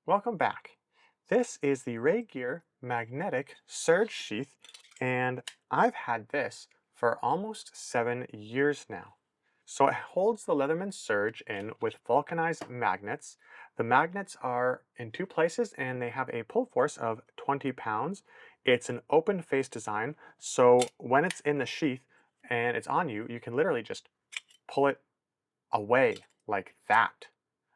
Welcome back. This is the Rae Gear magnetic surge sheath, and I've had this for almost 7 years now. So it holds the Leatherman surge in with vulcanized magnets. The magnets are in two places and they have a pull force of 20 pounds. It's an open face design, so when it's in the sheath and it's on you, you can literally just pull it away like that.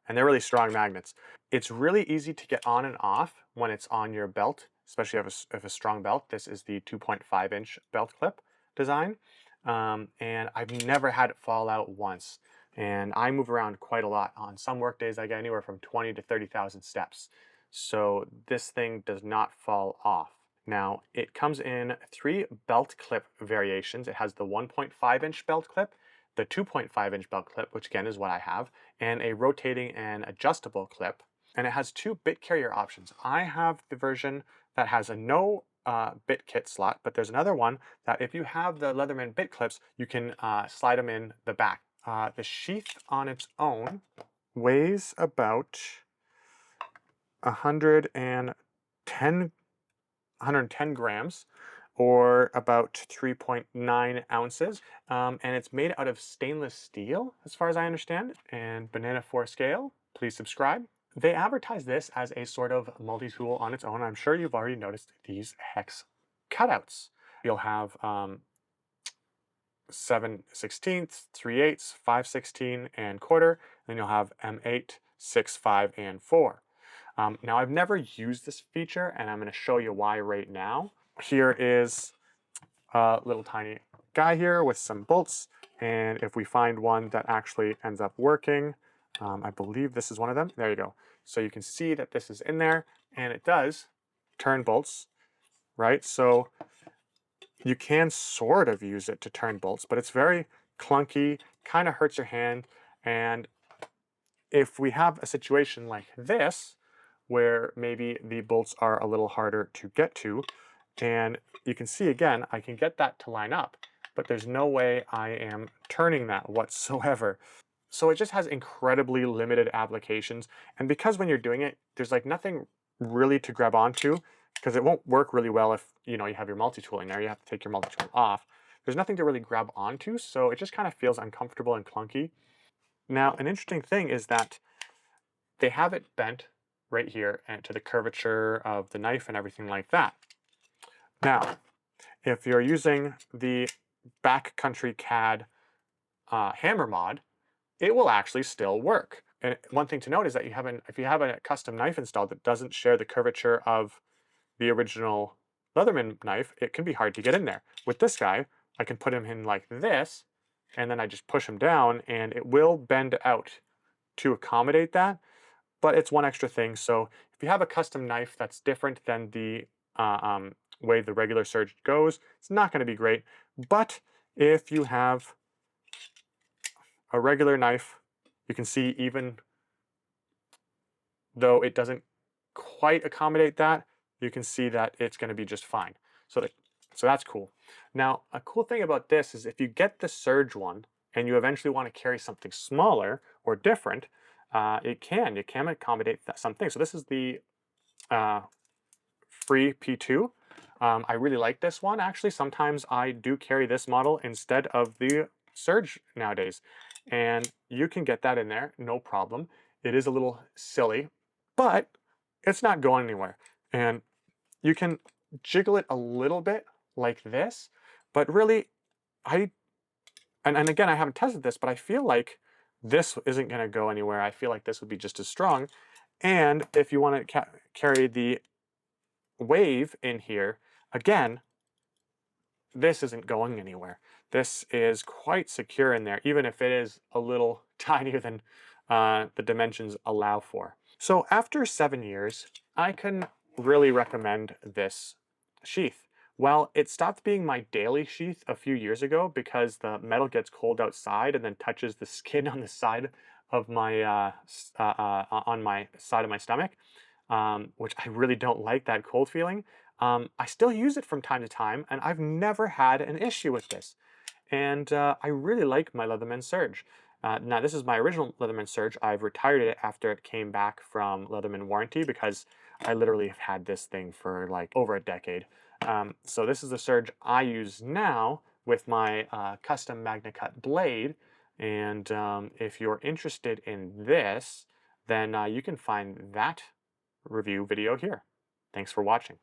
And they're really strong magnets. It's really easy to get on and off when it's on your belt, especially if a strong belt. This is the 2.5-inch belt clip design. And I've never had it fall out once. And I move around quite a lot. On some work days, I get anywhere from 20 to 30,000 steps. So this thing does not fall off. Now, it comes in 3 belt clip variations. It has the 1.5-inch belt clip, the 2.5-inch belt clip, which again is what I have, and a rotating and adjustable clip. And it has 2 bit carrier options. I have the version that has a no bit kit slot, but there's another one that if you have the Leatherman bit clips, you can slide them in the back. The sheath on its own weighs about 110 grams, or about 3.9 ounces. And it's made out of stainless steel, as far as I understand, and banana 4 scale. Please subscribe. They advertise this as a sort of multi-tool on its own. I'm sure you've already noticed these hex cutouts. You'll have 7/16, 3/8, 5/16, and quarter. Then you'll have M8, 6, 5, and 4. Now, I've never used this feature, and I'm going to show you why right now. Here is a little tiny guy here with some bolts, and if we find one that actually ends up working, I believe this is one of them. There you go. So you can see that this is in there, and it does turn bolts, right? So you can sort of use it to turn bolts, but it's very clunky, kind of hurts your hand. And if we have a situation like this, where maybe the bolts are a little harder to get to, and you can see again, I can get that to line up, but there's no way I am turning that whatsoever. So it just has incredibly limited applications. And because when you're doing it, there's like nothing really to grab onto, because it won't work really well if you have your multi-tool in there. You have to take your multi-tool off. There's nothing to really grab onto, so it just kind of feels uncomfortable and clunky. Now, an interesting thing is that they have it bent right here and to the curvature of the knife and everything like that. Now, if you're using the backcountry CAD hammer mod, it will actually still work. And one thing to note is that if you have a custom knife installed that doesn't share the curvature of the original Leatherman knife, it can be hard to get in there. With this guy, I can put him in like this, and then I just push him down, and it will bend out to accommodate that. But it's one extra thing. So if you have a custom knife that's different than the way the regular surge goes, it's not going to be great. But if you have a regular knife, you can see even though it doesn't quite accommodate that, you can see that it's going to be just fine. So that's cool. Now, a cool thing about this is if you get the surge one and you eventually want to carry something smaller or different, it can accommodate something. So this is the free P2. I really like this one. Actually, sometimes I do carry this model instead of the surge nowadays. And you can get that in there, no problem. It is a little silly, but it's not going anywhere. And you can jiggle it a little bit like this, but really, and again, I haven't tested this, but I feel like this isn't going to go anywhere. I feel like this would be just as strong. And if you want to carry the wave in here, again, this isn't going anywhere. This is quite secure in there, even if it is a little tinier than the dimensions allow for. So after 7 years, I can really recommend this sheath. Well, it stopped being my daily sheath a few years ago because the metal gets cold outside and then touches the skin on the side of my on my side of my stomach, which I really don't like, that cold feeling. I still use it from time to time, and I've never had an issue with this. And I really like my Leatherman Surge. Now, this is my original Leatherman Surge. I've retired it after it came back from Leatherman warranty because I literally have had this thing for like over a decade. So this is the Surge I use now with my custom MagnaCut blade. And if you're interested in this, then you can find that review video here. Thanks for watching.